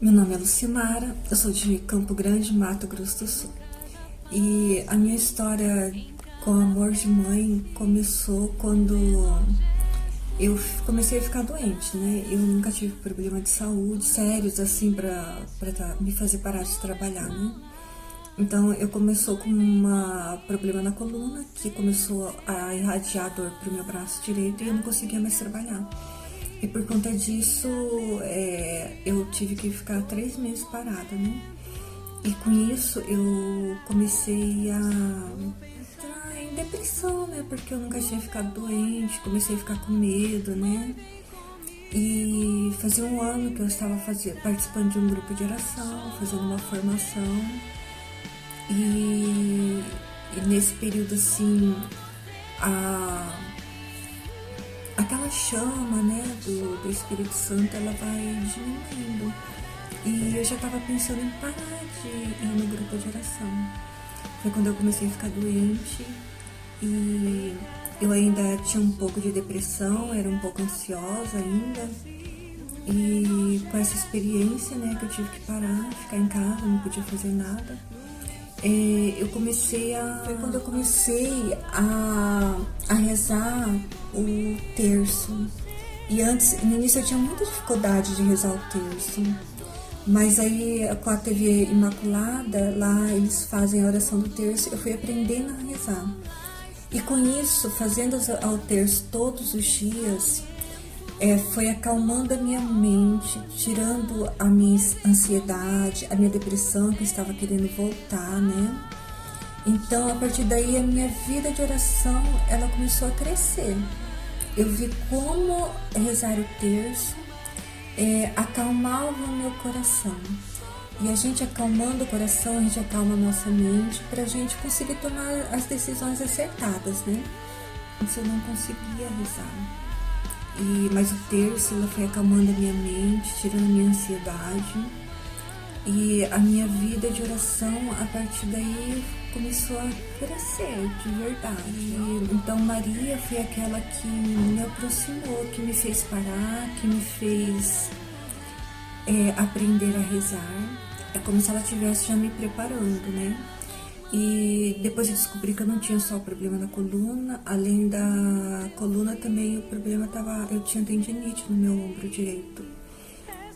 Meu nome é Lucimara, eu sou de Campo Grande, Mato Grosso do Sul. E a minha história com amor de mãe começou quando eu comecei a ficar doente, né? Eu nunca tive problema de saúde sérios, assim, pra me fazer parar de trabalhar, né? Então, eu começou com um problema na coluna, que começou a irradiar dor pro meu braço direito e eu não conseguia mais trabalhar. E por conta disso, eu tive que ficar 3 meses parada, né? E com isso, eu comecei a entrar em depressão, né? Porque eu nunca tinha ficado doente, comecei a ficar com medo, né? E fazia um ano que eu estava participando de um grupo de oração, fazendo uma formação. E nesse período, assim, aquela chama, né, do Espírito Santo, ela vai diminuindo. E eu já estava pensando em parar de ir no grupo de oração. Foi quando eu comecei a ficar doente e eu ainda tinha um pouco de depressão, era um pouco ansiosa ainda. E com essa experiência, né, que eu tive que parar, ficar em casa, não podia fazer nada. Foi quando eu comecei a rezar o terço. E antes, no início eu tinha muita dificuldade de rezar o terço. Mas aí com a TV Imaculada, lá eles fazem a oração do terço, eu fui aprendendo a rezar. E com isso, fazendo o terço todos os dias, foi acalmando a minha mente, tirando a minha ansiedade, a minha depressão que estava querendo voltar, né? Então, a partir daí, a minha vida de oração, ela começou a crescer. Eu vi como rezar o terço acalmava o meu coração. E a gente acalmando o coração, a gente acalma a nossa mente para a gente conseguir tomar as decisões acertadas, né? Eu não conseguia rezar. Mas o terço, ela foi acalmando a minha mente, tirando a minha ansiedade. E a minha vida de oração, a partir daí, começou a crescer de verdade. Então, Maria foi aquela que me aproximou, que me fez parar, que me fez aprender a rezar. É como se ela estivesse já me preparando, né? E depois eu descobri que eu não tinha só o problema na coluna, além da coluna também o problema eu tinha tendinite no meu ombro direito.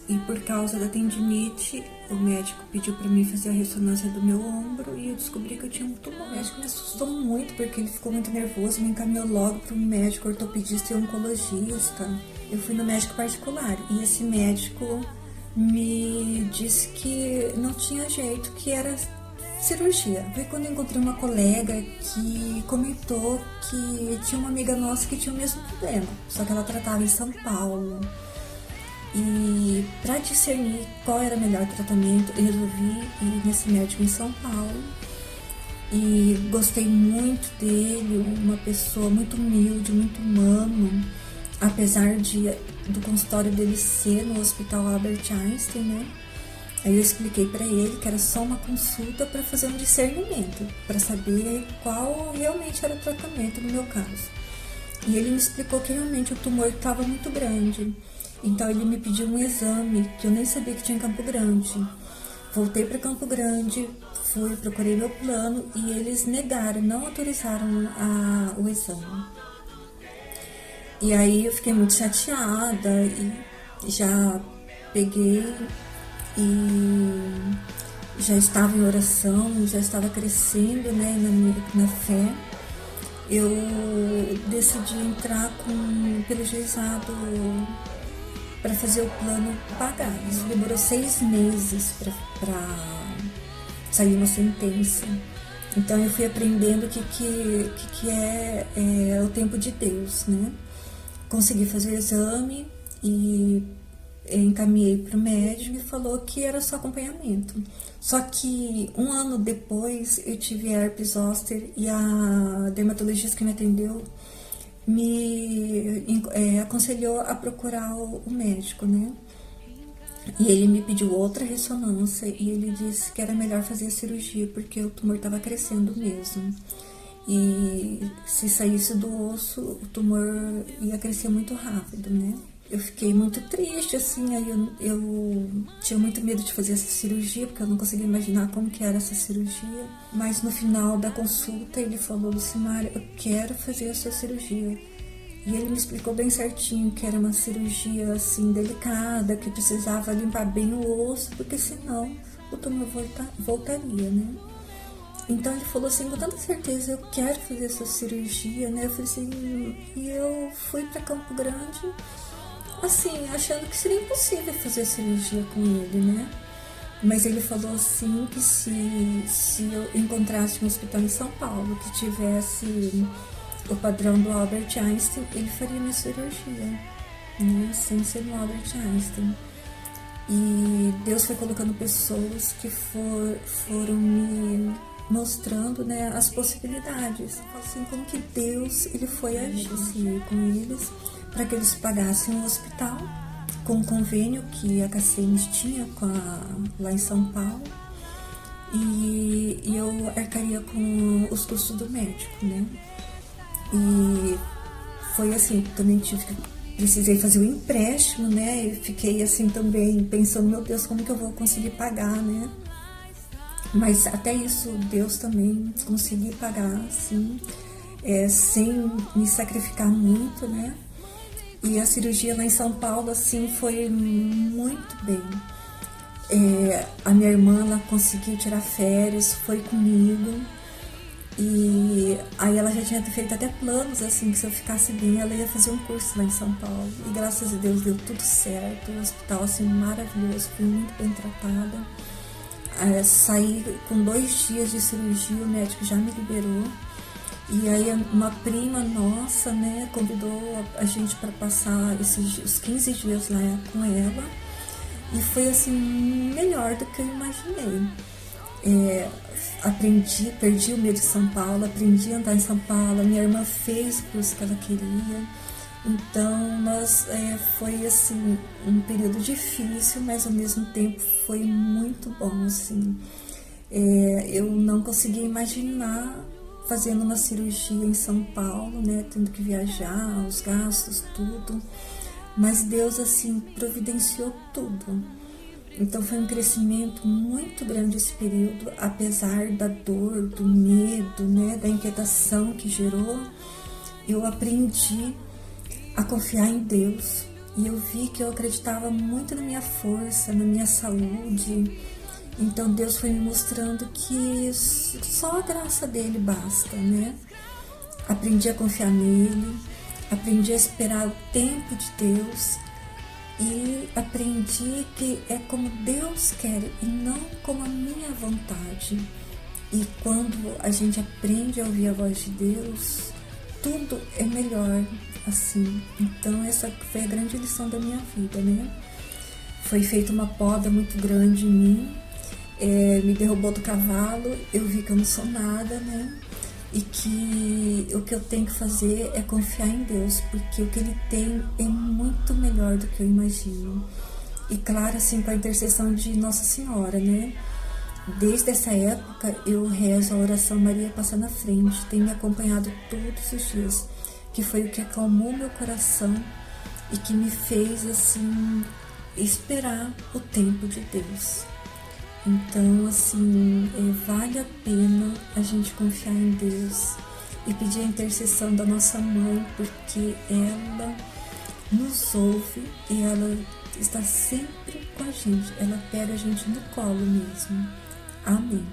E por causa da tendinite, o médico pediu para mim fazer a ressonância do meu ombro e eu descobri que eu tinha um tumor. O médico me assustou muito porque ele ficou muito nervoso, me encaminhou logo para um médico ortopedista e oncologista. Eu fui no médico particular e esse médico me disse que não tinha jeito, que era cirurgia. Foi quando eu encontrei uma colega que comentou que tinha uma amiga nossa que tinha o mesmo problema, só que ela tratava em São Paulo. E para discernir qual era o melhor tratamento, eu resolvi ir nesse médico em São Paulo. E gostei muito dele, uma pessoa muito humilde, muito humano, apesar do consultório dele ser no Hospital Albert Einstein, né? Aí eu expliquei para ele que era só uma consulta para fazer um discernimento, para saber qual realmente era o tratamento no meu caso. E ele me explicou que realmente o tumor estava muito grande. Então ele me pediu um exame que eu nem sabia que tinha em Campo Grande. Voltei para Campo Grande, procurei meu plano e eles negaram, não autorizaram o exame. E aí eu fiquei muito chateada e já peguei e já estava em oração, já estava crescendo, né, na fé. Eu decidi entrar pelo juizado para fazer o plano pagar. Isso demorou 6 meses para sair uma sentença. Então eu fui aprendendo o que é o tempo de Deus, né? Consegui fazer o exame e encaminhei para o médico e falou que era só acompanhamento. Só que 1 ano depois eu tive herpes zoster e a dermatologista que me atendeu me aconselhou a procurar o médico, né? E ele me pediu outra ressonância e ele disse que era melhor fazer a cirurgia porque o tumor estava crescendo mesmo. E se saísse do osso, o tumor ia crescer muito rápido, né? eu fiquei muito triste, assim, aí eu tinha muito medo de fazer essa cirurgia, porque eu não conseguia imaginar como que era essa cirurgia. Mas no final da consulta ele falou: Lucimar, eu quero fazer essa cirurgia. E ele me explicou bem certinho que era uma cirurgia, assim, delicada, que precisava limpar bem o osso, porque senão o tumor voltaria, né? Então ele falou assim, com tanta certeza, eu quero fazer essa cirurgia, né? Eu falei assim, e eu fui para Campo Grande, assim, achando que seria impossível fazer a cirurgia com ele, né? Mas ele falou assim que se eu encontrasse um hospital em São Paulo que tivesse o padrão do Albert Einstein, ele faria minha cirurgia, né? Sem ser no Albert Einstein. E Deus foi colocando pessoas que foram me mostrando, né, as possibilidades, assim como que Deus ele foi agir com eles para que eles pagassem um hospital com um convênio que a KCMS tinha lá em São Paulo, e eu arcaria com os custos do médico, né? E foi assim, também precisei fazer um empréstimo, né? E fiquei assim também pensando, meu Deus, como que eu vou conseguir pagar, né? Mas até isso, Deus também consegui pagar, assim, sem me sacrificar muito, né? E a cirurgia lá em São Paulo, assim, foi muito bem. A minha irmã, ela conseguiu tirar férias, foi comigo. E aí ela já tinha feito até planos, assim, que se eu ficasse bem, ela ia fazer um curso lá em São Paulo. E graças a Deus deu tudo certo, um hospital, assim, maravilhoso, fui muito bem tratada. Saí com 2 dias de cirurgia, o médico já me liberou. E aí uma prima nossa, né, convidou a gente para passar os 15 dias lá com ela. E foi assim, melhor do que eu imaginei. Perdi o medo de São Paulo, aprendi a andar em São Paulo, minha irmã fez o curso que ela queria. Então, foi assim, um período difícil, mas ao mesmo tempo foi muito bom, assim. Eu não conseguia imaginar fazendo uma cirurgia em São Paulo, né, tendo que viajar, os gastos, tudo. Mas Deus, assim, providenciou tudo. Então foi um crescimento muito grande esse período, apesar da dor, do medo, né, da inquietação que gerou. Eu aprendi a confiar em Deus, e eu vi que eu acreditava muito na minha força, na minha saúde. Então Deus foi me mostrando que só a graça dele basta, né? Aprendi a confiar nele, aprendi a esperar o tempo de Deus e aprendi que é como Deus quer e não como a minha vontade. E quando a gente aprende a ouvir a voz de Deus, tudo é melhor, assim. Então essa foi a grande lição da minha vida, né? Foi feita uma poda muito grande em mim, me derrubou do cavalo, eu vi que eu não sou nada, né? E que o que eu tenho que fazer é confiar em Deus, porque o que Ele tem é muito melhor do que eu imagino. E claro, assim, com a intercessão de Nossa Senhora, né? Desde essa época eu rezo a oração Maria Passa na Frente, tem me acompanhado todos os dias, que foi o que acalmou meu coração e que me fez, assim, esperar o tempo de Deus. Então, assim, vale a pena a gente confiar em Deus e pedir a intercessão da nossa mãe, porque ela nos ouve e ela está sempre com a gente. Ela pega a gente no colo mesmo. Amém.